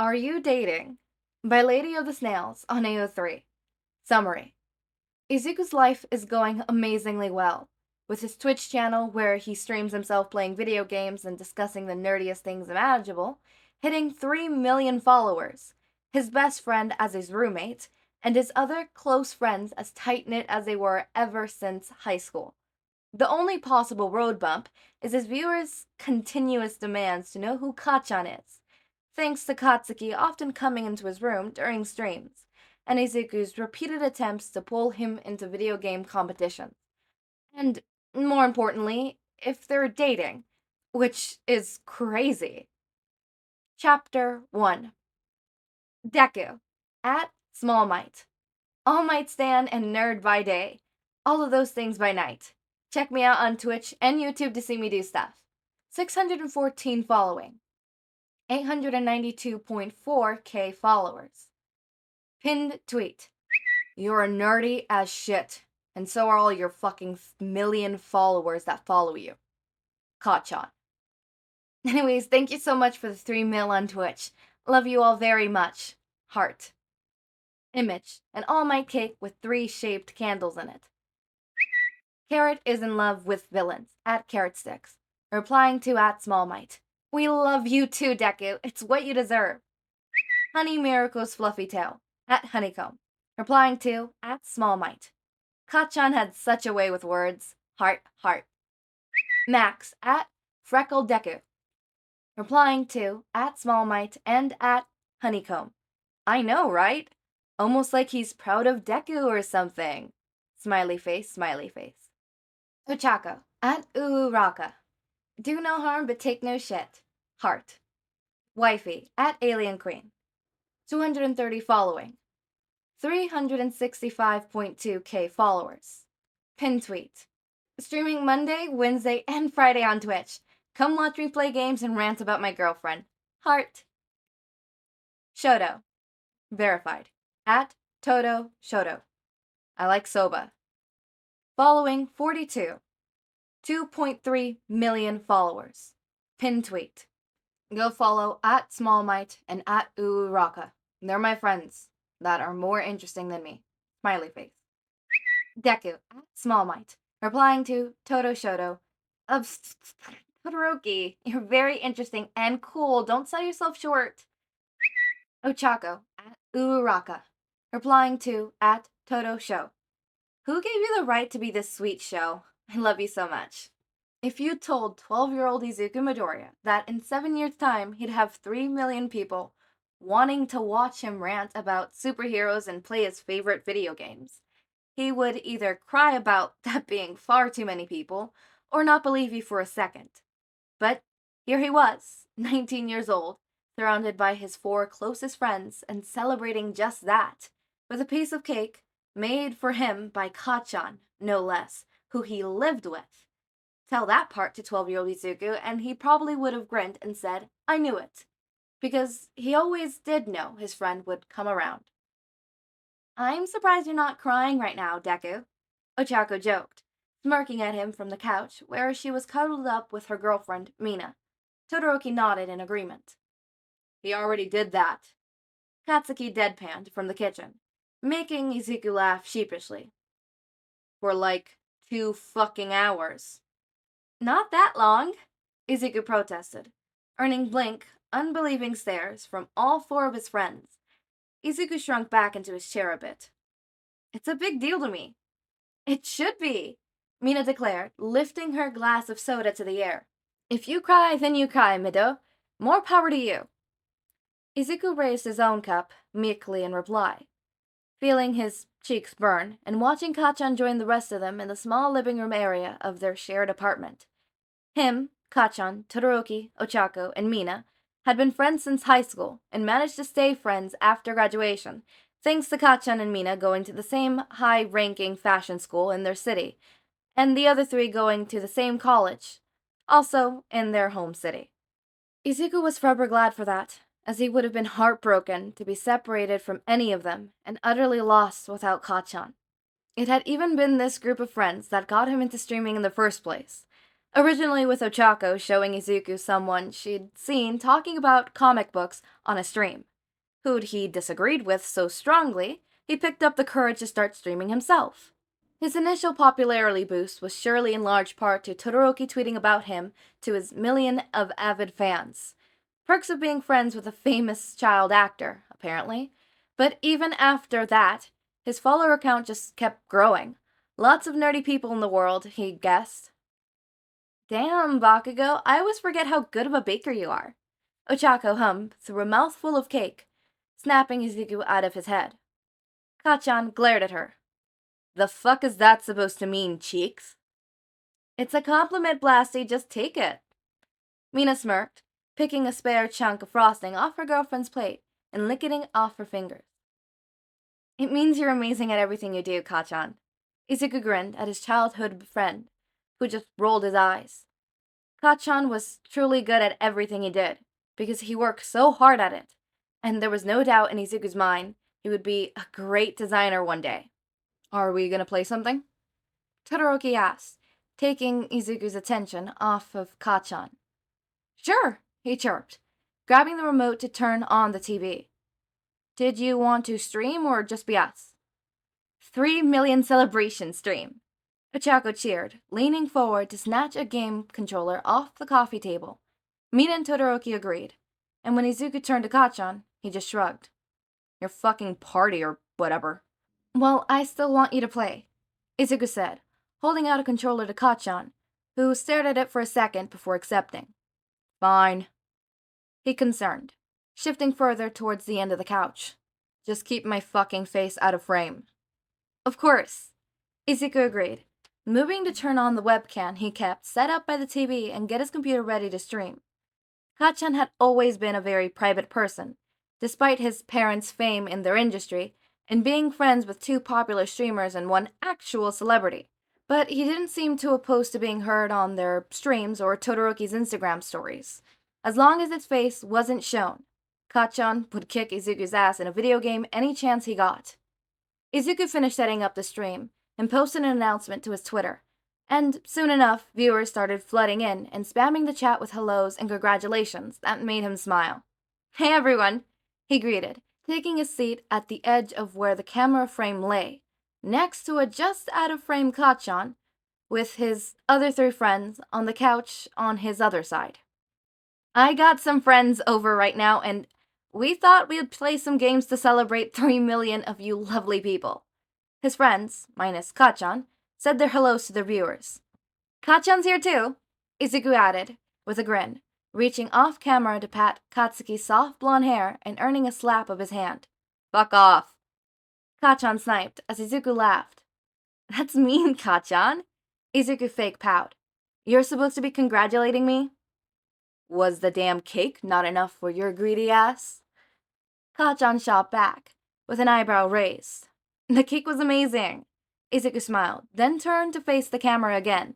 Are You Dating? By Lady of the Snails on AO3. Summary. Izuku's life is going amazingly well. With his Twitch channel, where he streams himself playing video games and discussing the nerdiest things imaginable, hitting 3 million followers, his best friend as his roommate, and his other close friends as tight-knit as they were ever since high school. The only possible road bump is his viewers' continuous demands to know who Kacchan is, thanks to Katsuki often coming into his room during streams, and Izuku's repeated attempts to pull him into video game competitions. And, more importantly, if they're dating, which is crazy. Chapter 1. Deku. At Small Might. All Might Stan and Nerd by day. All of those things by night. Check me out on Twitch and YouTube to see me do stuff. 614 following. 892.4k followers. Pinned tweet. You're nerdy as shit, and so are all your fucking million followers that follow you. Kacchan. Anyways, thank you so much for the 3 mil on Twitch. Love you all very much. Heart. Image. An all-might cake with 3 shaped candles in it. Carrot is in love with villains. At Carrot Sticks. Replying to at Small Might. We love you too, Deku. It's what you deserve. Honey Miracle's fluffy tail. At Honeycomb. Replying to at Small Might. Kacchan had such a way with words. Heart, heart. Max at Freckle Deku. Replying to at Small Might and at Honeycomb. I know, right? Almost like he's proud of Deku or something. Smiley face, smiley face. Ochako at Uraraka. Do no harm but take no shit. Heart. Wifey at Alien Queen. 230 following. 365.2k followers. Pin tweet. Streaming Monday, Wednesday, and Friday on Twitch. Come watch me play games and rant about my girlfriend. Heart. Shoto. Verified. At Toto Shoto. I like soba. Following 42. 2.3 million followers. Pin tweet. Go follow at Small Might and at Uraraka. They're my friends that are more interesting than me. Smiley face. Deku at Small Might. Replying to Toto Shoto. Todoroki, you're very interesting and cool. Don't sell yourself short. Ochako at Uraraka. Replying to at Toto Show. Who gave you the right to be this sweet show? I love you so much. If you told 12-year-old Izuku Midoriya that in 7 years' time he'd have 3 million people wanting to watch him rant about superheroes and play his favorite video games, he would either cry about that being far too many people or not believe you for a second. But here he was, 19 years old, surrounded by his 4 closest friends and celebrating just that, with a piece of cake made for him by Kacchan, no less, who he lived with. Tell that part to 12-year-old Izuku, and he probably would have grinned and said, I knew it. Because he always did know his friend would come around. I'm surprised you're not crying right now, Deku, Ochako joked, smirking at him from the couch, where she was cuddled up with her girlfriend, Mina. Todoroki nodded in agreement. He already did that. Katsuki deadpanned from the kitchen, making Izuku laugh sheepishly. For like 2 fucking hours. Not that long, Izuku protested, earning blank, unbelieving stares from all 4 of his friends. Izuku shrunk back into his chair a bit. It's a big deal to me. It should be, Mina declared, lifting her glass of soda to the air. If you cry, then you cry, Mido. More power to you. Izuku raised his own cup, meekly in reply, feeling his cheeks burn, and watching Kacchan join the rest of them in the small living room area of their shared apartment. Him, Kacchan, Todoroki, Ochako, and Mina had been friends since high school and managed to stay friends after graduation, thanks to Kacchan and Mina going to the same high-ranking fashion school in their city, and the other 3 going to the same college, also in their home city. Izuku was forever glad for that, as he would have been heartbroken to be separated from any of them and utterly lost without Kacchan. It had even been this group of friends that got him into streaming in the first place, originally with Ochako showing Izuku someone she'd seen talking about comic books on a stream. who'd he disagreed with so strongly, he picked up the courage to start streaming himself. His initial popularity boost was surely in large part to Todoroki tweeting about him to his million of avid fans. Perks of being friends with a famous child actor, apparently. But even after that, his follower count just kept growing. Lots of nerdy people in the world, he guessed. Damn, Bakugo, I always forget how good of a baker you are. Ochako hummed through a mouthful of cake, snapping Izuku out of his head. Kacchan glared at her. The fuck is that supposed to mean, cheeks? It's a compliment, Blasty, just take it. Mina smirked, picking a spare chunk of frosting off her girlfriend's plate and licking it off her fingers. It means you're amazing at everything you do, Kacchan. Izuku grinned at his childhood friend, who just rolled his eyes. Kacchan was truly good at everything he did, because he worked so hard at it, and there was no doubt in Izuku's mind he would be a great designer one day. Are we gonna play something? Todoroki asked, taking Izuku's attention off of Kacchan. Sure, he chirped, grabbing the remote to turn on the TV. Did you want to stream or just be us? 3 million celebration stream. Ochako cheered, leaning forward to snatch a game controller off the coffee table. Mina and Todoroki agreed, and when Izuku turned to Kacchan, he just shrugged. Your fucking party or whatever. Well, I still want you to play, Izuku said, holding out a controller to Kacchan, who stared at it for a second before accepting. Fine, he concerned, shifting further towards the end of the couch. Just keep my fucking face out of frame. Of course, Izuku agreed, moving to turn on the webcam he kept set up by the TV and get his computer ready to stream. Kacchan had always been a very private person, despite his parents' fame in their industry and being friends with 2 popular streamers and 1 actual celebrity. But he didn't seem too opposed to being heard on their streams or Todoroki's Instagram stories. As long as his face wasn't shown, Kacchan would kick Izuku's ass in a video game any chance he got. Izuku finished setting up the stream and posted an announcement to his Twitter, and soon enough, viewers started flooding in and spamming the chat with hellos and congratulations that made him smile. Hey everyone, he greeted, taking a seat at the edge of where the camera frame lay, next to a just-out-of-frame Kacchan, with his other 3 friends on the couch on his other side. I got some friends over right now, and we thought we'd play some games to celebrate 3 million of you lovely people. His friends, minus Kacchan, said their hellos to their viewers. Kacchan's here too, Izuku added, with a grin, reaching off-camera to pat Katsuki's soft blonde hair and earning a slap of his hand. Fuck off, Kacchan sniped as Izuku laughed. That's mean, Kacchan, Izuku fake pout. You're supposed to be congratulating me? Was the damn cake not enough for your greedy ass? Kacchan shot back, with an eyebrow raised. The cake was amazing, Izuku smiled, then turned to face the camera again.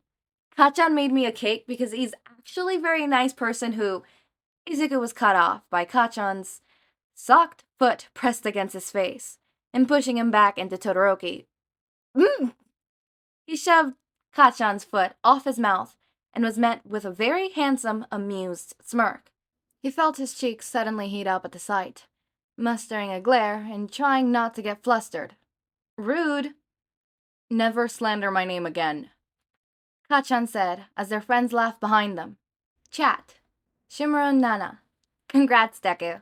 Kacchan made me a cake because he's actually a very nice person who... Izuku was cut off by Kacchan's socked foot pressed against his face and pushing him back into Todoroki. He shoved Kacchan's foot off his mouth and was met with a very handsome, amused smirk. He felt his cheeks suddenly heat up at the sight, mustering a glare and trying not to get flustered. Rude. Never slander my name again, Kacchan said as their friends laughed behind them. Chat. Shimura and Nana. Congrats, Deku.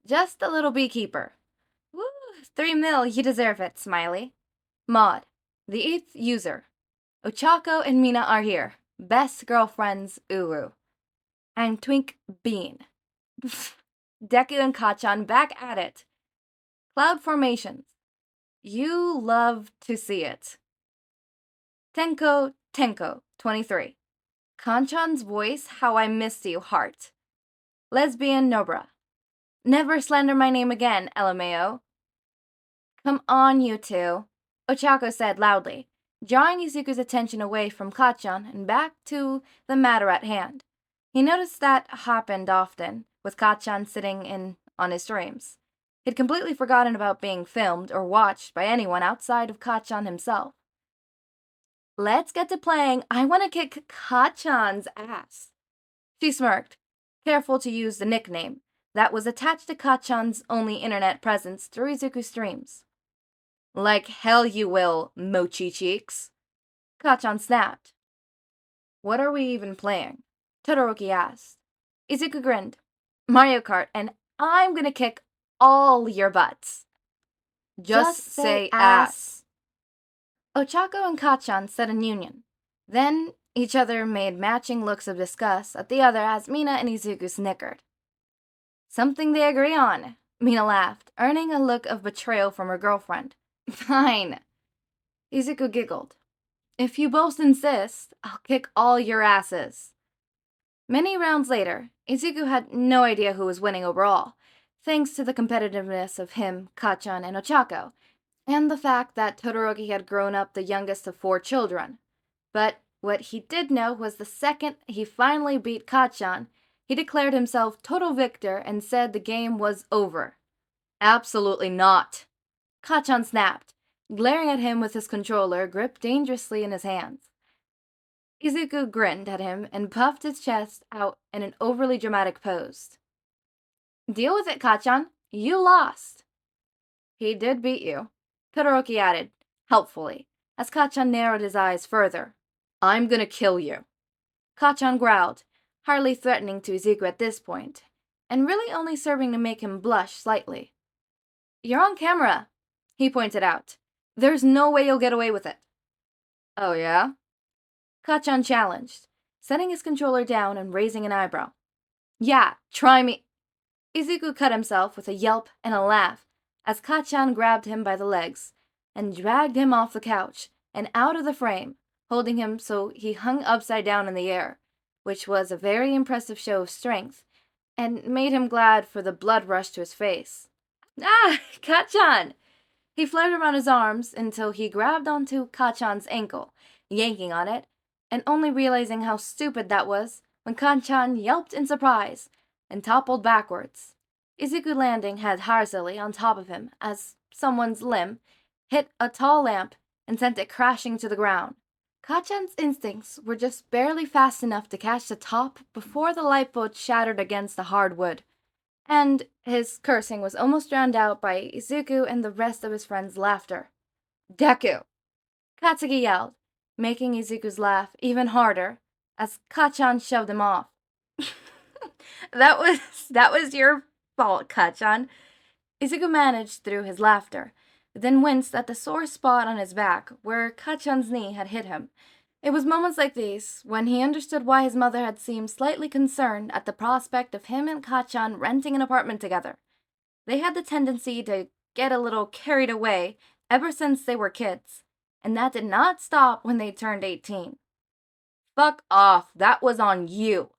Just a little beekeeper. Woo, 3 mil, you deserve it, Smiley. Maud. The 8th user. Ochako and Mina are here. Best girlfriends, Uru. And Twink Bean. Deku and Kacchan back at it. Cloud formations. You love to see it. Tenko, 23. Kacchan's voice, how I missed you, heart. Lesbian Nobra. Never slander my name again, LMAO. Come on, you 2, Ochako said loudly, drawing Izuku's attention away from Kacchan and back to the matter at hand. He noticed that happened often, with Kacchan sitting in on his streams. He'd completely forgotten about being filmed or watched by anyone outside of Kacchan himself. Let's get to playing. I want to kick Kacchan's ass. She smirked, careful to use the nickname, that was attached to Kacchan's only internet presence through Izuku streams. Like hell you will, Mochi Cheeks. Kacchan snapped. What are we even playing? Todoroki asked. Izuku grinned. Mario Kart, and I'm gonna kick all your butts. Just say ass. Ochako and Kacchan said in union. Then each other made matching looks of disgust at the other as Mina and Izuku snickered. Something they agree on, Mina laughed, earning a look of betrayal from her girlfriend. Fine. Izuku giggled. If you both insist, I'll kick all your asses. Many rounds later, Izuku had no idea who was winning overall, thanks to the competitiveness of him, Kacchan, and Ochako, and the fact that Todoroki had grown up the youngest of 4 children. But what he did know was the second he finally beat Kacchan, he declared himself total victor and said the game was over. Absolutely not. Kacchan snapped, glaring at him with his controller gripped dangerously in his hands. Izuku grinned at him and puffed his chest out in an overly dramatic pose. Deal with it, Kacchan. You lost. He did beat you, Todoroki added, helpfully, as Kacchan narrowed his eyes further. I'm gonna kill you. Kacchan growled, hardly threatening to Izuku at this point, and really only serving to make him blush slightly. You're on camera, he pointed out. There's no way you'll get away with it. Oh yeah? Kacchan challenged, setting his controller down and raising an eyebrow. Yeah, try me. Izuku cut himself with a yelp and a laugh as Kacchan grabbed him by the legs and dragged him off the couch and out of the frame, holding him so he hung upside down in the air, which was a very impressive show of strength, and made him glad for the blood rush to his face. Ah, Kacchan! He flared around his arms until he grabbed onto Kacchan's ankle, yanking on it, and only realizing how stupid that was when Kacchan yelped in surprise and toppled backwards, Izuku landing head harsily on top of him as someone's limb hit a tall lamp and sent it crashing to the ground. Kacchan's instincts were just barely fast enough to catch the top before the lifeboat shattered against the hard wood, and his cursing was almost drowned out by Izuku and the rest of his friends' laughter. Deku! Katsuki yelled, making Izuku's laugh even harder as Kacchan shoved him off. That was your fault, Kacchan. Izuku managed through his laughter, then winced at the sore spot on his back where Kacchan's knee had hit him. It was moments like these when he understood why his mother had seemed slightly concerned at the prospect of him and Kacchan renting an apartment together. They had the tendency to get a little carried away ever since they were kids, and that did not stop when they turned 18. Fuck off, that was on you,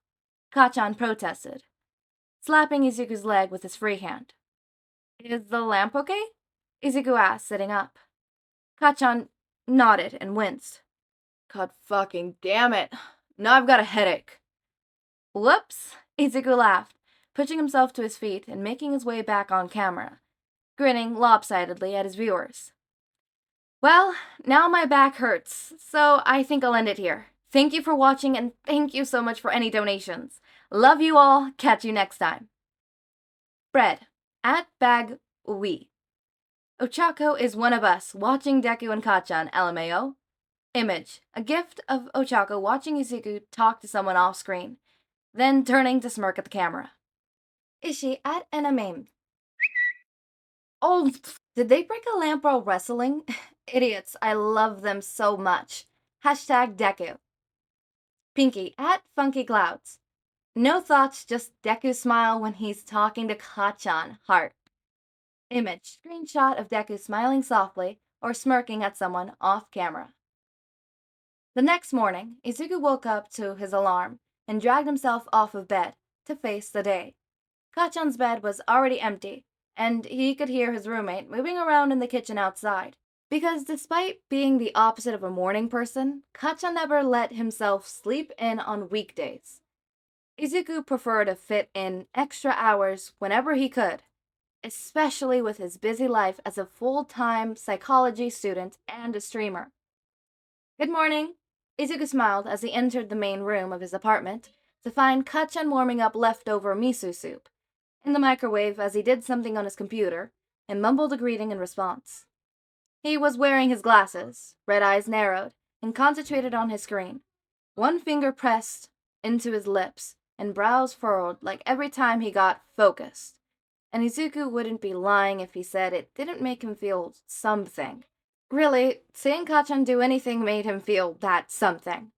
Kacchan protested, slapping Izuku's leg with his free hand. Is the lamp okay? Izuku asked, sitting up. Kacchan nodded and winced. God fucking damn it. Now I've got a headache. Whoops, Izuku laughed, pushing himself to his feet and making his way back on camera, grinning lopsidedly at his viewers. Well, now my back hurts, so I think I'll end it here. Thank you for watching, and thank you so much for any donations. Love you all. Catch you next time. Bread. @BagWe. Ochako is one of us, watching Deku and Kacchan, LMAO. Image. A gift of Ochako watching Izuku talk to someone off-screen, then turning to smirk at the camera. Ishi @Enamame. Oh, did they break a lamp while wrestling? Idiots, I love them so much. #Deku. Pinky @FunkyClouds. No thoughts, just Deku's smile when he's talking to Kacchan, heart. Image. Screenshot of Deku smiling softly or smirking at someone off camera. The next morning, Izuku woke up to his alarm and dragged himself off of bed to face the day. Kacchan's bed was already empty, and he could hear his roommate moving around in the kitchen outside. Because despite being the opposite of a morning person, Kacchan never let himself sleep in on weekdays. Izuku preferred to fit in extra hours whenever he could, especially with his busy life as a full-time psychology student and a streamer. Good morning, Izuku smiled as he entered the main room of his apartment to find Kacchan warming up leftover miso soup, in the microwave as he did something on his computer and mumbled a greeting in response. He was wearing his glasses, red eyes narrowed, and concentrated on his screen. One finger pressed into his lips and brows furrowed like every time he got focused. And Izuku wouldn't be lying if he said it didn't make him feel something. Really, seeing Kacchan do anything made him feel that something.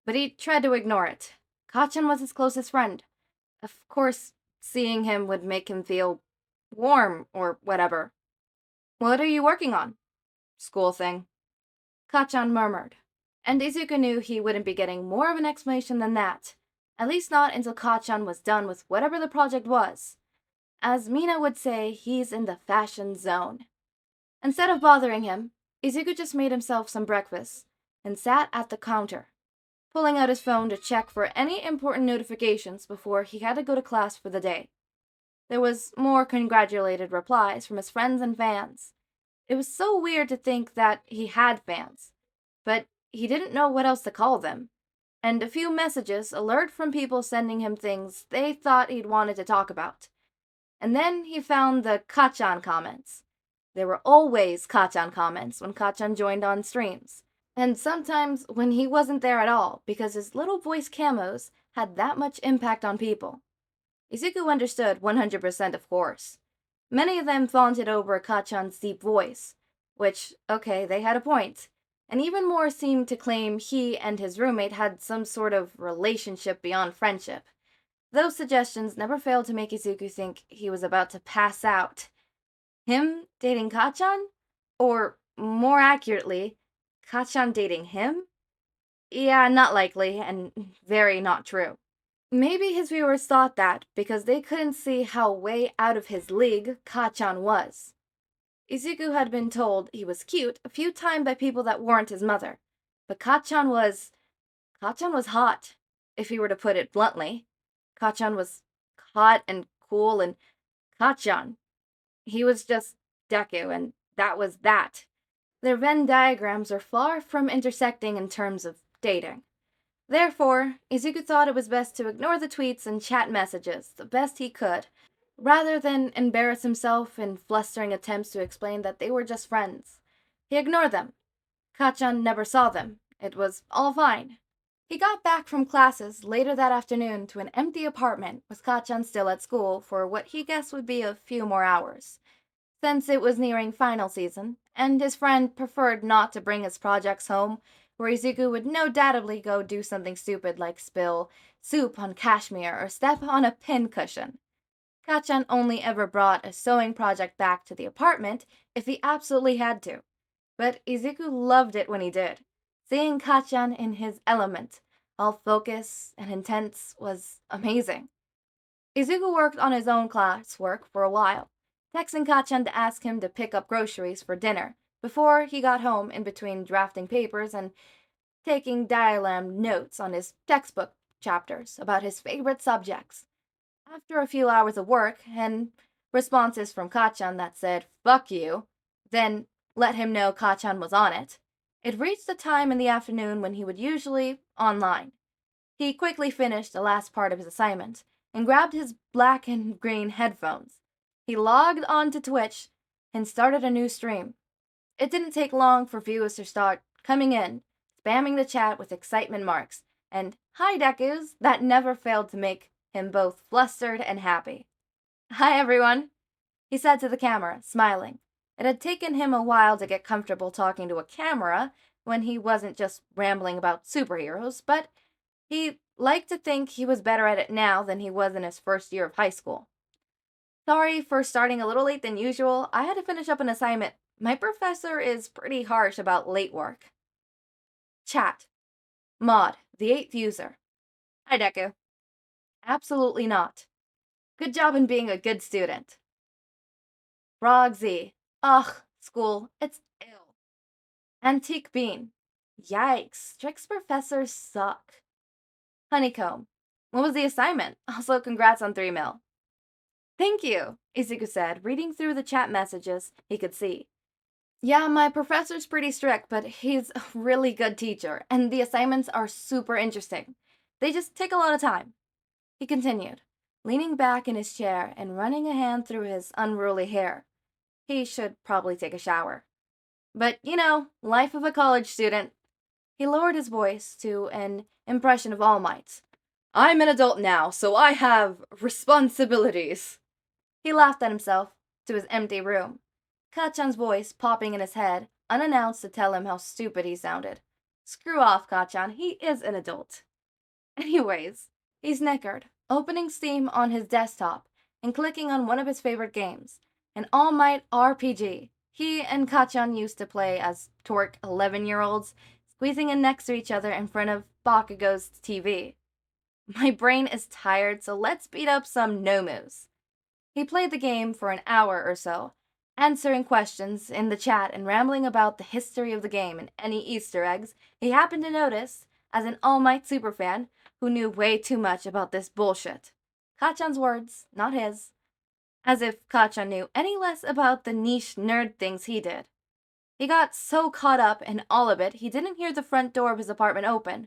But he tried to ignore it. Kacchan was his closest friend. Of course, seeing him would make him feel warm or whatever. What are you working on? School thing. Kacchan murmured. And Izuku knew he wouldn't be getting more of an explanation than that. At least not until Kacchan was done with whatever the project was. As Mina would say, he's in the fashion zone. Instead of bothering him, Izuku just made himself some breakfast and sat at the counter, pulling out his phone to check for any important notifications before he had to go to class for the day. There was more congratulated replies from his friends and fans. It was so weird to think that he had fans, but he didn't know what else to call them. And a few messages alert from people sending him things they thought he'd wanted to talk about. And then he found the Kacchan comments. There were always Kacchan comments when Kacchan joined on streams. And sometimes when he wasn't there at all, because his little voice camos had that much impact on people. Izuku understood 100% of course. Many of them fawnted over Kacchan's deep voice, which, okay, they had a point. And even more seemed to claim he and his roommate had some sort of relationship beyond friendship. Those suggestions never failed to make Izuku think he was about to pass out. Him dating Kacchan? Or, more accurately, Kacchan dating him? Yeah, not likely, and very not true. Maybe his viewers thought that because they couldn't see how way out of his league Kacchan was. Izuku had been told he was cute a few times by people that weren't his mother, but Kacchan was hot, if he were to put it bluntly. Kacchan was hot and cool and Kacchan. He was just Deku, and that was that. Their Venn diagrams are far from intersecting in terms of dating. Therefore, Izuku thought it was best to ignore the tweets and chat messages the best he could, rather than embarrass himself in flustering attempts to explain that they were just friends. He ignored them. Kacchan never saw them. It was all fine. He got back from classes later that afternoon to an empty apartment with Kacchan still at school for what he guessed would be a few more hours. Since it was nearing final season, and his friend preferred not to bring his projects home, where Izuku would no doubtably go do something stupid like spill soup on cashmere or step on a pincushion. Kacchan only ever brought a sewing project back to the apartment if he absolutely had to. But Izuku loved it when he did. Seeing Kacchan in his element, all focus and intense, was amazing. Izuku worked on his own classwork for a while, texting Kacchan to ask him to pick up groceries for dinner before he got home in between drafting papers and taking diagram notes on his textbook chapters about his favorite subjects. After a few hours of work and responses from Kacchan that said, "fuck you," then let him know Kacchan was on it, it reached the time in the afternoon when he would usually online. He quickly finished the last part of his assignment and grabbed his black and green headphones. He logged on to Twitch and started a new stream. It didn't take long for viewers to start coming in, spamming the chat with excitement marks, and "hi Dekus" that never failed to make him both flustered and happy. "Hi everyone," he said to the camera, smiling. It had taken him a while to get comfortable talking to a camera when he wasn't just rambling about superheroes, but he liked to think he was better at it now than he was in his first year of high school. "Sorry for starting a little late than usual. I had to finish up an assignment. My professor is pretty harsh about late work." Chat. Mod, the 8th user. "Hi Deku." "Absolutely not." "Good job in being a good student." Frog Z. "Ugh, school, it's ill." Antique Bean. "Yikes, Strix professors suck." Honeycomb. "What was the assignment? Also, congrats on 3 mil." "Thank you," Izuku said, reading through the chat messages he could see. "Yeah, my professor's pretty strict, but he's a really good teacher, and the assignments are super interesting. They just take a lot of time." He continued. leaning back in his chair and running a hand through his unruly hair. He should probably take a shower. But, life of a college student. He lowered his voice to an impression of All Might. I'm an adult now, so I have responsibilities. He laughed at himself to his empty room, Kacchan's voice popping in his head, unannounced to tell him how stupid he sounded. Screw off, Kacchan, he is an adult. Anyways, he snickered, opening Steam on his desktop and clicking on one of his favorite games, an All Might RPG. He and Kacchan used to play as torque 11-year-olds, squeezing in next to each other in front of Bakugo's TV. My brain is tired, so let's beat up some Nomus. He played the game for an hour or so, answering questions in the chat and rambling about the history of the game and any Easter eggs he happened to notice as an All Might superfan who knew way too much about this bullshit. Kacchan's words, not his. As if Kacchan knew any less about the niche nerd things he did. He got so caught up in all of it, he didn't hear the front door of his apartment open,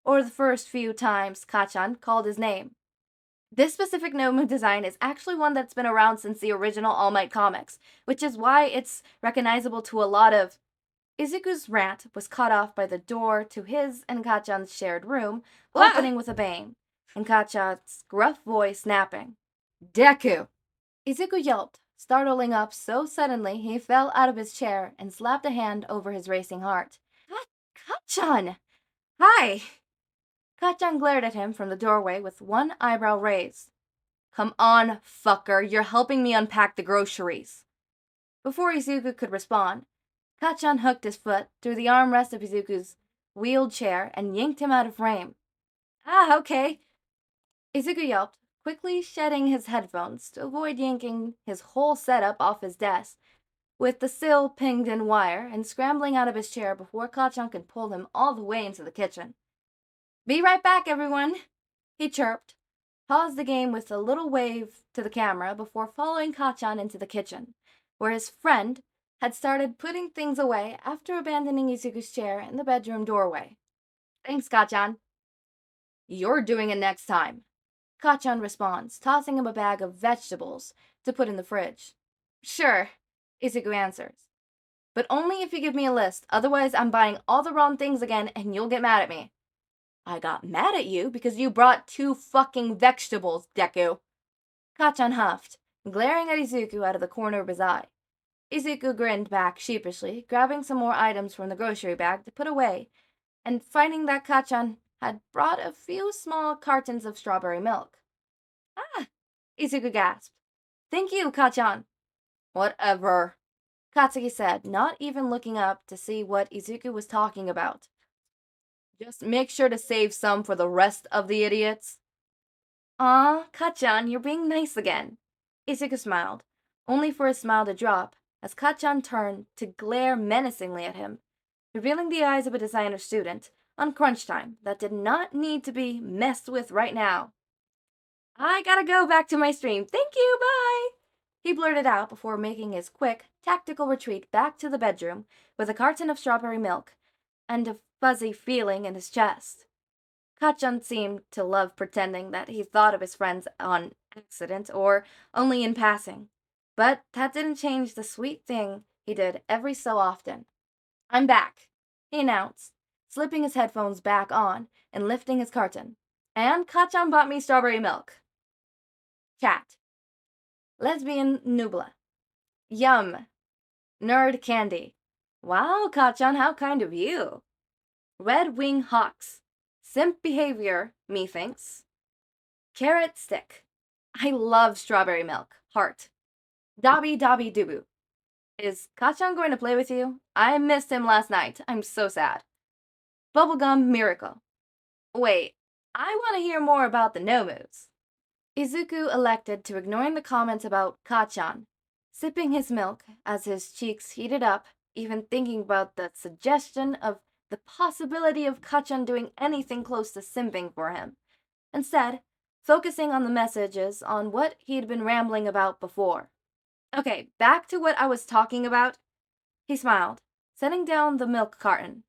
or the first few times Kacchan called his name. This specific Nomu design is actually one that's been around since the original All Might comics, which is why it's recognizable to a lot of... Izuku's rant was cut off by the door to his and Kacchan's shared room, opening with a bang, and Kacchan's gruff voice snapping. Deku! Izuku yelped, startling up so suddenly he fell out of his chair and slapped a hand over his racing heart. Kacchan! Hi! Kacchan glared at him from the doorway with one eyebrow raised. Come on, fucker, you're helping me unpack the groceries. Before Izuku could respond, Kacchan hooked his foot through the armrest of Izuku's wheeled chair and yanked him out of frame. Ah, okay. Izuku yelped, quickly shedding his headphones to avoid yanking his whole setup off his desk, with the sill pinged in wire, and scrambling out of his chair before Kacchan could pull him all the way into the kitchen. Be right back, everyone, he chirped, paused the game with a little wave to the camera before following Kacchan into the kitchen, where his friend had started putting things away after abandoning Izuku's chair in the bedroom doorway. Thanks, Kacchan. You're doing it next time, Kacchan responds, tossing him a bag of vegetables to put in the fridge. Sure, Izuku answers. But only if you give me a list, otherwise I'm buying all the wrong things again and you'll get mad at me. I got mad at you because you brought 2 fucking vegetables, Deku. Kacchan huffed, glaring at Izuku out of the corner of his eye. Izuku grinned back sheepishly, grabbing some more items from the grocery bag to put away, and finding that Kacchan had brought a few small cartons of strawberry milk. Ah! Izuku gasped. Thank you, Kacchan. Whatever, Katsuki said, not even looking up to see what Izuku was talking about. Just make sure to save some for the rest of the idiots. Aw, Kacchan, you're being nice again. Izuku smiled, only for his smile to drop as Kacchan turned to glare menacingly at him, revealing the eyes of a designer student on crunch time that did not need to be messed with right now. I gotta go back to my stream. Thank you, bye! He blurted out before making his quick, tactical retreat back to the bedroom with a carton of strawberry milk and a fuzzy feeling in his chest. Kacchan seemed to love pretending that he thought of his friends on accident or only in passing, but that didn't change the sweet thing he did every so often. I'm back, he announced, slipping his headphones back on and lifting his carton. And Kacchan bought me strawberry milk. Cat. Lesbian Nubla. Yum. Nerd candy. Wow, Kacchan, how kind of you. Red wing hawks. Simp behavior, methinks. Carrot stick. I love strawberry milk. Heart. Dobby Dobby Dubu. Is Kacchan going to play with you? I missed him last night. I'm so sad. Bubblegum miracle. Wait, I want to hear more about the Nomus. Izuku elected to ignoring the comments about Kacchan, sipping his milk as his cheeks heated up, even thinking about the suggestion of the possibility of Kacchan doing anything close to simping for him. Instead, focusing on the messages on what he'd been rambling about before. Okay, back to what I was talking about. He smiled, setting down the milk carton.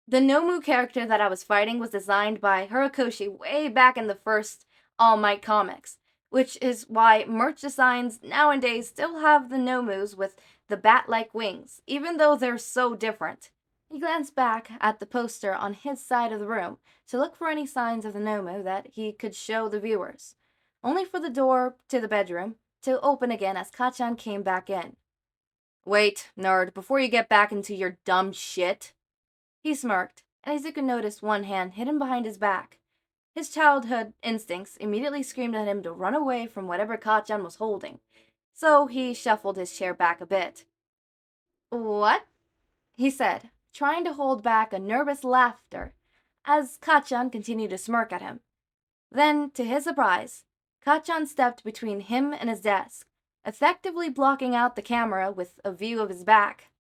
The Nomu character that I was fighting was designed by Horikoshi way back in the first All Might comics, which is why merch designs nowadays still have the Nomus with the bat-like wings, even though they're so different. He glanced back at the poster on his side of the room to look for any signs of the Nomu that he could show the viewers, only for the door to the bedroom to open again as Kacchan came back in. "Wait, nerd, before you get back into your dumb shit." He smirked, and Izuku noticed one hand hidden behind his back. His childhood instincts immediately screamed at him to run away from whatever Kacchan was holding, so he shuffled his chair back a bit. "What?" he said, trying to hold back a nervous laughter as Kacchan continued to smirk at him. Then, to his surprise, Kacchan stepped between him and his desk, effectively blocking out the camera with a view of his back.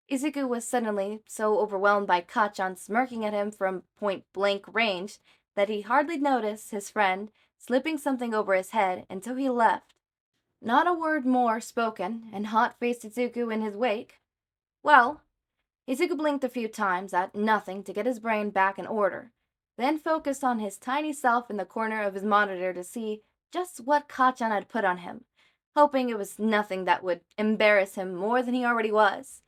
Izuku was suddenly so overwhelmed by Kacchan smirking at him from point-blank range that he hardly noticed his friend slipping something over his head until he left. Not a word more spoken, and hot-faced Izuku in his wake. Well, Izuku blinked a few times at nothing to get his brain back in order, then focused on his tiny self in the corner of his monitor to see just what Kacchan had put on him, hoping it was nothing that would embarrass him more than he already was.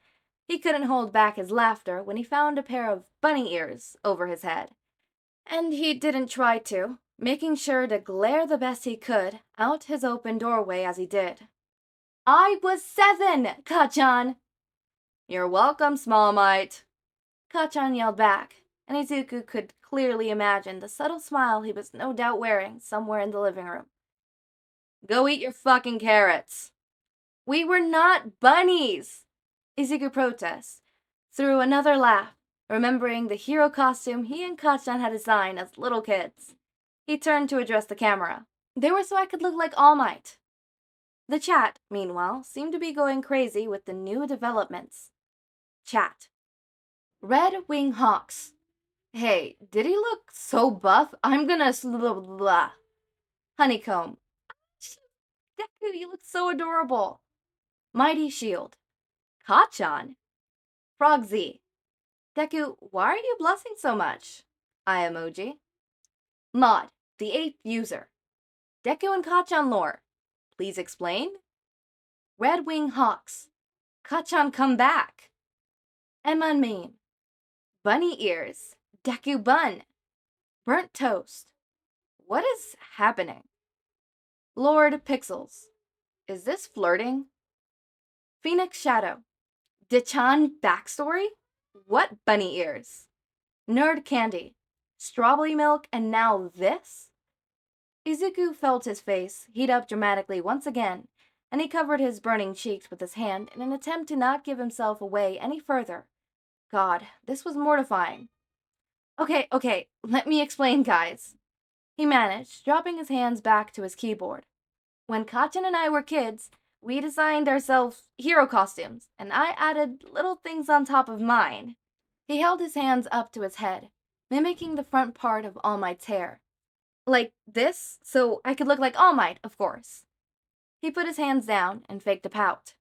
He couldn't hold back his laughter when he found a pair of bunny ears over his head. And he didn't try to, making sure to glare the best he could out his open doorway as he did. "I was 7, Kacchan!" "You're welcome, small mite," Kacchan yelled back, and Izuku could clearly imagine the subtle smile he was no doubt wearing somewhere in the living room. "Go eat your fucking carrots." "We were not bunnies!" Izuku protests, through another laugh, remembering the hero costume he and Kacchan had designed as little kids. He turned to address the camera. "They were so I could look like All Might." The chat, meanwhile, seemed to be going crazy with the new developments. Chat. Red Wing Hawks. "Hey, did he look so buff? I'm gonna blah. Honeycomb. Deku, you look so adorable. Mighty Shield. Kacchan. Frog Z. Deku, why are you blushing so much? Eye emoji. Mod, the 8th user. Deku and Kacchan lore. Please explain. Red Wing Hawks. Kacchan come back. Emma meme. Bunny ears. Deku bun. Burnt toast. What is happening? Lord Pixels. Is this flirting? Phoenix Shadow. Dachan backstory? What bunny ears? Nerd Candy. Strawberry milk and now this? Izuku felt his face heat up dramatically once again, and he covered his burning cheeks with his hand in an attempt to not give himself away any further. God, this was mortifying. Okay, let me explain, guys. He managed, dropping his hands back to his keyboard. When Kacchan and I were kids, we designed ourselves hero costumes, and I added little things on top of mine. He held his hands up to his head, mimicking the front part of All Might's hair. Like this, so I could look like All Might, of course. He put his hands down and faked a pout.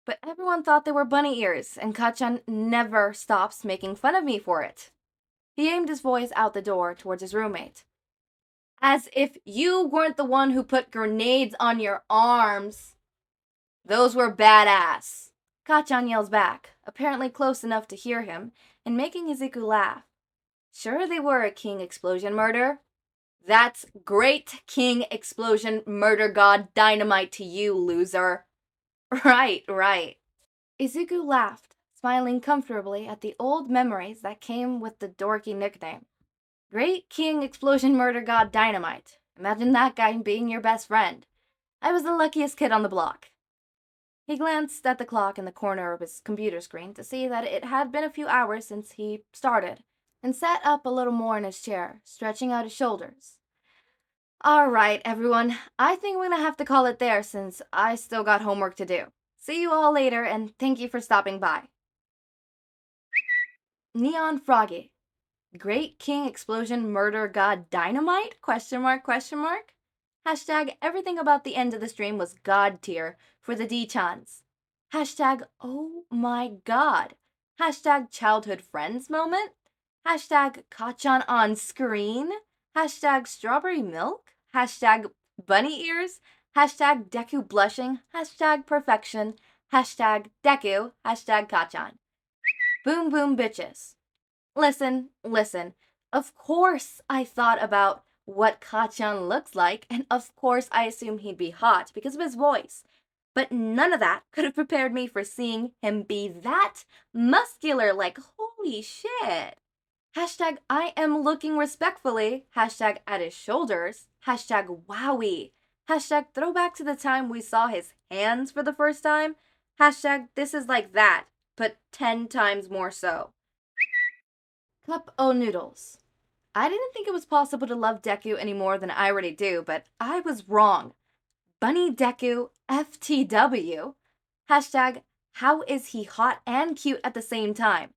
But everyone thought they were bunny ears, and Kacchan never stops making fun of me for it. He aimed his voice out the door towards his roommate. As if you weren't the one who put grenades on your arms. Those were badass. Kacchan yells back, apparently close enough to hear him, and making Izuku laugh. Sure they were, King Explosion Murder. That's great, King Explosion Murder God Dynamite to you, loser. Right. Izuku laughed, smiling comfortably at the old memories that came with the dorky nickname. Great King Explosion Murder God Dynamite. Imagine that guy being your best friend. I was the luckiest kid on the block. He glanced at the clock in the corner of his computer screen to see that it had been a few hours since he started, and sat up a little more in his chair, stretching out his shoulders. Alright, everyone, I think we're gonna have to call it there since I still got homework to do. See you all later, and thank you for stopping by. Neon Froggy. Great King Explosion Murder God Dynamite? ? Hashtag everything about the end of the stream was God tier for the D-chans. Hashtag oh my god. Hashtag childhood friends moment. Hashtag Kacchan on screen. Hashtag strawberry milk. Hashtag bunny ears, hashtag Deku blushing, hashtag perfection, hashtag Deku, hashtag Kacchan. Boom boom bitches. Listen, listen. Of course I thought about what Kacchan looks like, and of course I assumed he'd be hot because of his voice. But none of that could have prepared me for seeing him be that muscular, like holy shit. Hashtag I am looking respectfully, hashtag at his shoulders, hashtag wowie, hashtag throwback to the time we saw his hands for the first time, hashtag this is like that, but 10 times more so. Cup o' noodles. I didn't think it was possible to love Deku any more than I already do, but I was wrong. Bunny Deku FTW. Hashtag how is he hot and cute at the same time?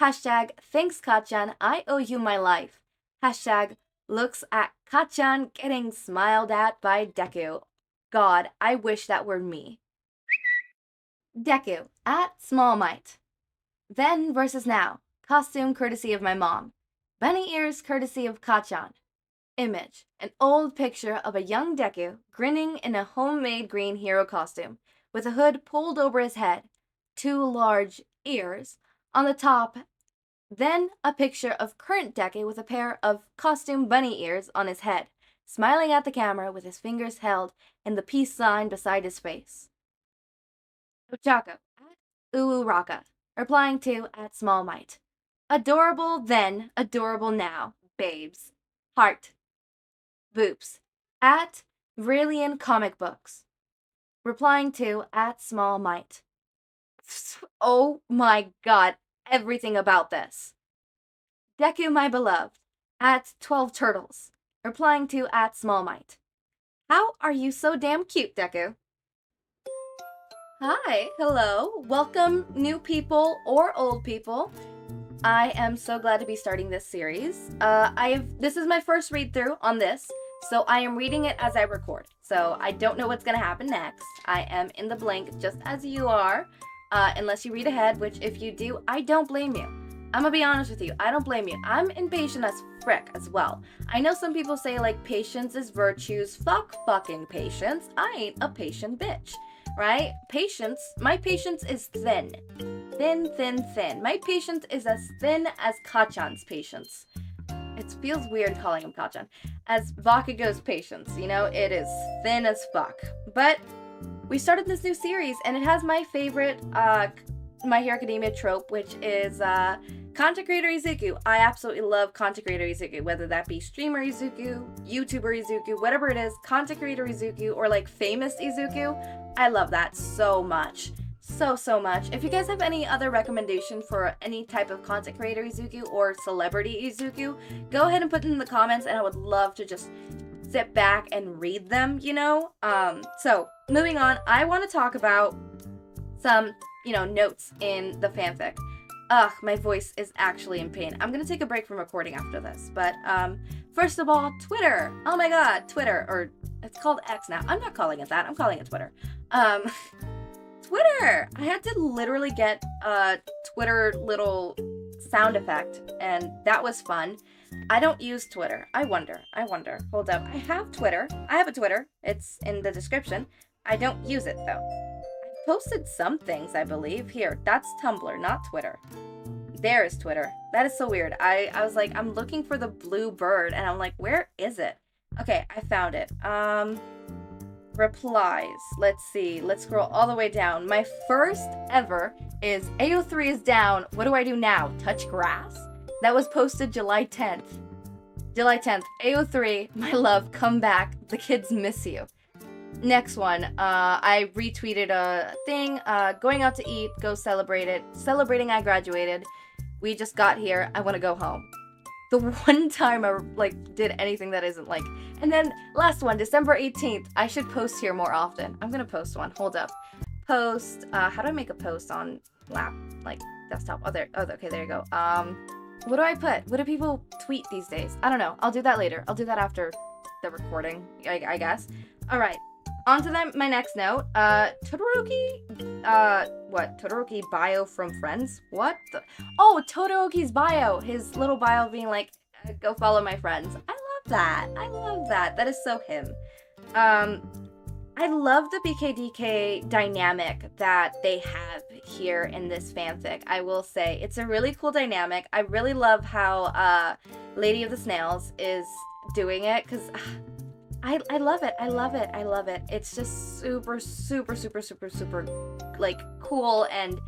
Hashtag thanks Kacchan, I owe you my life. Hashtag looks at Kacchan getting smiled at by Deku. God, I wish that were me. Deku at Small Might. Then versus now. Costume courtesy of my mom. Bunny ears courtesy of Kacchan. Image, an old picture of a young Deku grinning in a homemade green hero costume, with a hood pulled over his head, 2 large ears on the top, then a picture of current Deku with a pair of costume bunny ears on his head, smiling at the camera with his fingers held in the peace sign beside his face. Ochako at Uraraka, replying to at Small Might. Adorable then, adorable now, babes. Heart. Boops. At Brilliant Comic Books. Replying to at Small Might. Oh my god, everything about this. Deku, my beloved. At 12 Turtles. Replying to at Small Might. How are you so damn cute, Deku? Hi, hello, welcome new people or old people. I am so glad to be starting this series. This is my first read through on this, so I am reading it as I record. So I don't know what's gonna happen next. I am in the blank just as you are, unless you read ahead, which if you do, I don't blame you. I'm gonna be honest with you, I don't blame you. I'm impatient as frick as well. I know some people say like patience is virtues. Fuck fucking patience. I ain't a patient bitch, right? Patience, my patience is thin. Thin, thin, thin. My patience is as thin as Kacchan's patience. It feels weird calling him Kacchan. As Bakugo's patience, you know, it is thin as fuck. But we started this new series, and it has my favorite My Hero Academia trope, which is content creator Izuku. I absolutely love content creator Izuku, whether that be streamer Izuku, YouTuber Izuku, whatever it is, content creator Izuku, or like famous Izuku. I love that so much. So much. If you guys have any other recommendation for any type of content creator Izuku or celebrity Izuku, go ahead and put it in the comments, and I would love to just sit back and read them, you know? So, moving on, I want to talk about some, notes in the fanfic. Ugh, my voice is actually in pain. I'm gonna take a break from recording after this, but, first of all, Twitter. Oh my god, Twitter, or it's called X now. I'm not calling it that, I'm calling it Twitter. Twitter! I had to literally get a Twitter little sound effect, and that was fun. I don't use Twitter. I wonder. Hold up. I have Twitter. I have a Twitter. It's in the description. I don't use it, though. I posted some things, I believe. Here, that's Tumblr, not Twitter. There is Twitter. That is so weird. I was like, I'm looking for the blue bird, and I'm like, where is it? Okay, I found it. Replies. Let's see. Let's scroll all the way down. My first ever is AO3 is down. What do I do now? Touch grass? That was posted July 10th. July 10th. AO3, my love, come back. The kids miss you. Next one. I retweeted a thing. Going out to eat. Go celebrate it. Celebrating I graduated. We just got here. I want to go home. The one time I did anything that isn't like. And then last one, December 18th. I should post here more often. I'm gonna post one. Hold up. Post. How do I make a post on desktop? Oh, there. Oh, okay, there you go. What do I put? What do people tweet these days? I don't know. I'll do that later. I'll do that after the recording, I guess. All right. On to my next note. Todoroki. What? Todoroki bio from Friends? What? Oh, Todoroki's bio. His little bio being like, go follow my friends. I love that. That is so him. I love the BKDK dynamic that they have here in this fanfic. I will say it's a really cool dynamic. I really love how Lady of the Snails is doing it, because I love it. I love it. I love it. It's just super, super, super, super, super, like, cool, and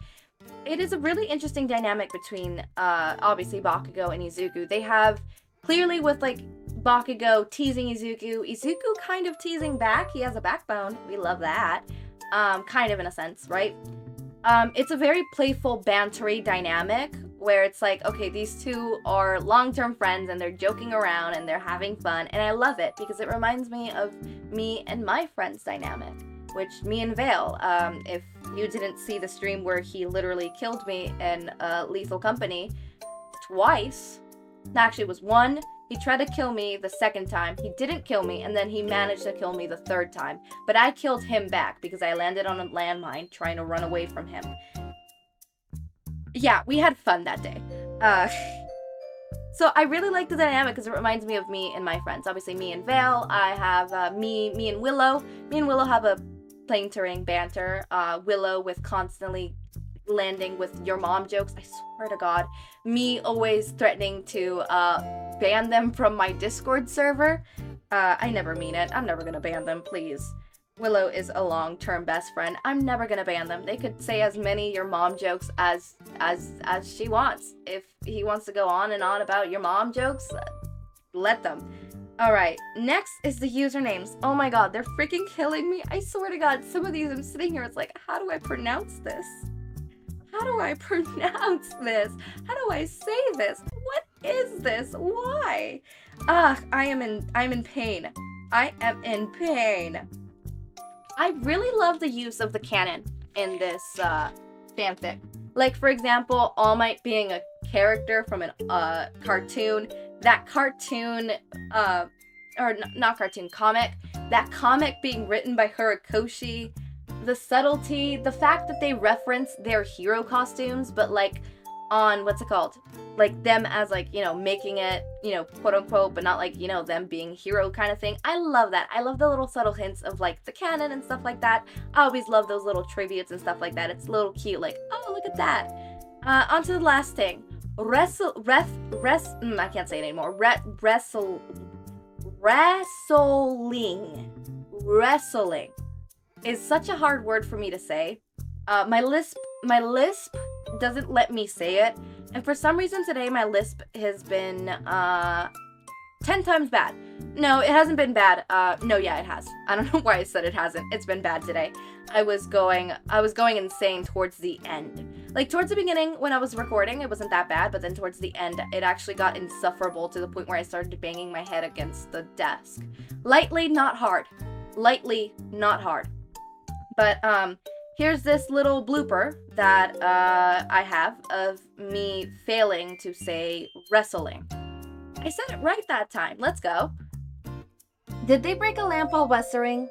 it is a really interesting dynamic between, obviously, Bakugo and Izuku. They have, clearly with, like, Bakugo teasing Izuku kind of teasing back. He has a backbone. We love that. Kind of in a sense, right? It's a very playful, bantery dynamic where it's like, okay, these two are long-term friends and they're joking around and they're having fun, and I love it because it reminds me of me and my friend's dynamic, which me and Vale, if you didn't see the stream where he literally killed me in Lethal Company twice, actually it was one. He tried to kill me the second time, he didn't kill me, and then he managed to kill me the third time. But I killed him back because I landed on a landmine trying to run away from him. Yeah, we had fun that day. So I really like the dynamic because it reminds me of me and my friends. Obviously me and Vale, I have me and Willow. Me and Willow have a plain-terrain banter. Willow with constantly landing with your mom jokes. I swear to God. Me always threatening to ban them from my Discord server. I never mean it. I'm never gonna ban them, please. Willow is a long-term best friend. I'm never gonna ban them. They could say as many your mom jokes as she wants. If he wants to go on and on about your mom jokes, let them. Alright, next is the usernames. Oh my god, they're freaking killing me. I swear to God, some of these I'm sitting here, it's like, how do I pronounce this? How do I pronounce this? How do I say this? What is this? Why? I'm in pain. I am in pain. I really love the use of the canon in this fanfic. Like, for example, All Might being a character from a cartoon. That cartoon, not cartoon, comic. That comic being written by Horikoshi. The subtlety, the fact that they reference their hero costumes, but like on, what's it called? Like them as like, you know, making it, you know, quote unquote, but not like, you know, them being hero kind of thing. I love that. I love the little subtle hints of like the canon and stuff like that. I always love those little tributes and stuff like that. It's a little cute, like, oh, look at that. On to the last thing. I can't say it anymore. Wrestling is such a hard word for me to say. My lisp doesn't let me say it, and for some reason today my lisp has been 10 times bad. No, it hasn't been bad. No, yeah, it has. I don't know why I said it hasn't. It's been bad today. I was going insane towards the end. Like, towards the beginning, when I was recording, it wasn't that bad, but then towards the end, it actually got insufferable to the point where I started banging my head against the desk. Lightly, not hard. Lightly, not hard. But, here's this little blooper that, I have of me failing to say wrestling. I said it right that time. Let's go. Did they break a lamp while wrestling?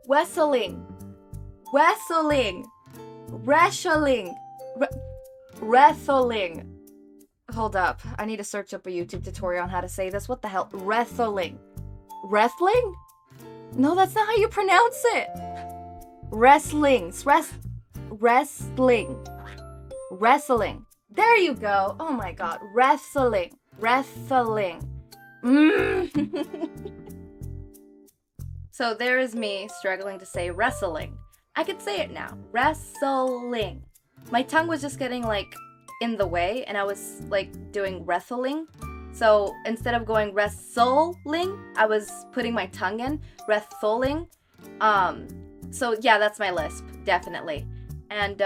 Wrestling. Hold up. I need to search up a YouTube tutorial on how to say this. What the hell? Wrestling. Wrestling? No, that's not how you pronounce it. Wrestling. There you go. Oh my god. Wrestling. So there is me struggling to say wrestling. I could say it now. Wrestling. My tongue was just getting like in the way, and I was like doing wrestling. So instead of going wrestling, I was putting my tongue in. Wrestling. So yeah, that's my lisp, definitely. And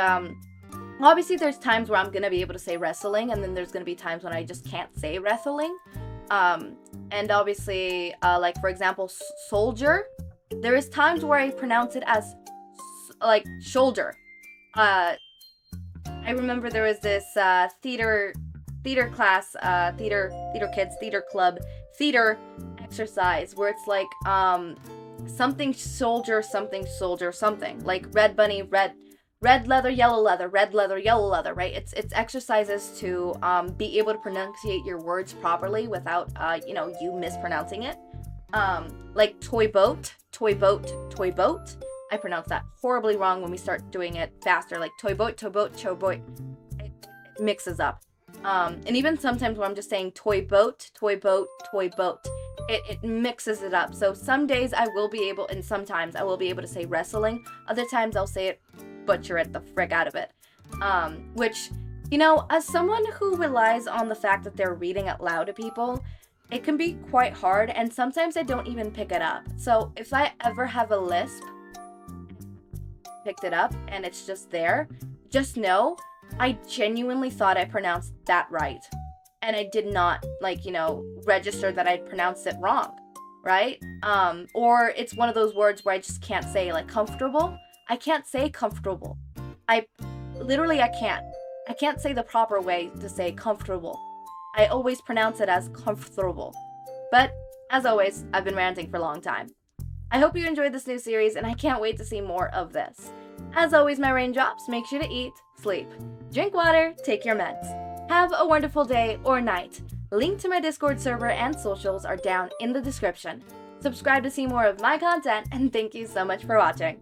obviously there's times where I'm gonna be able to say wrestling, and then there's gonna be times when I just can't say wrestling. And obviously, like for example, soldier, there is times where I pronounce it as like shoulder. I remember there was this theater class, theater kids, theater club, theater exercise where it's like something soldier, something like red bunny, red leather, yellow leather, right? It's exercises to be able to pronunciate your words properly without you mispronouncing it. Like toy boat, toy boat, toy boat. I pronounce that horribly wrong when we start doing it faster, like toy boat, toy boat, toy boat. It mixes up. And even sometimes when I'm just saying toy boat, toy boat, toy boat, it mixes it up. So some days I will be able, and sometimes I will be able to say wrestling. Other times I'll say it, butcher it the frick out of it. Which, you know, as someone who relies on the fact that they're reading out loud to people, it can be quite hard, and sometimes I don't even pick it up. So if I ever have a lisp, picked it up, and it's just there, just know I genuinely thought I pronounced that right. And I did not, like, you know, register that I pronounced it wrong, right? Or it's one of those words where I just can't say, like, comfortable. I can't say comfortable. I can't. I can't say the proper way to say comfortable. I always pronounce it as comfortable. But, as always, I've been ranting for a long time. I hope you enjoyed this new series, and I can't wait to see more of this. As always, my raindrops, make sure to eat, sleep, drink water, take your meds. Have a wonderful day or night. Link to my Discord server and socials are down in the description. Subscribe to see more of my content, and thank you so much for watching.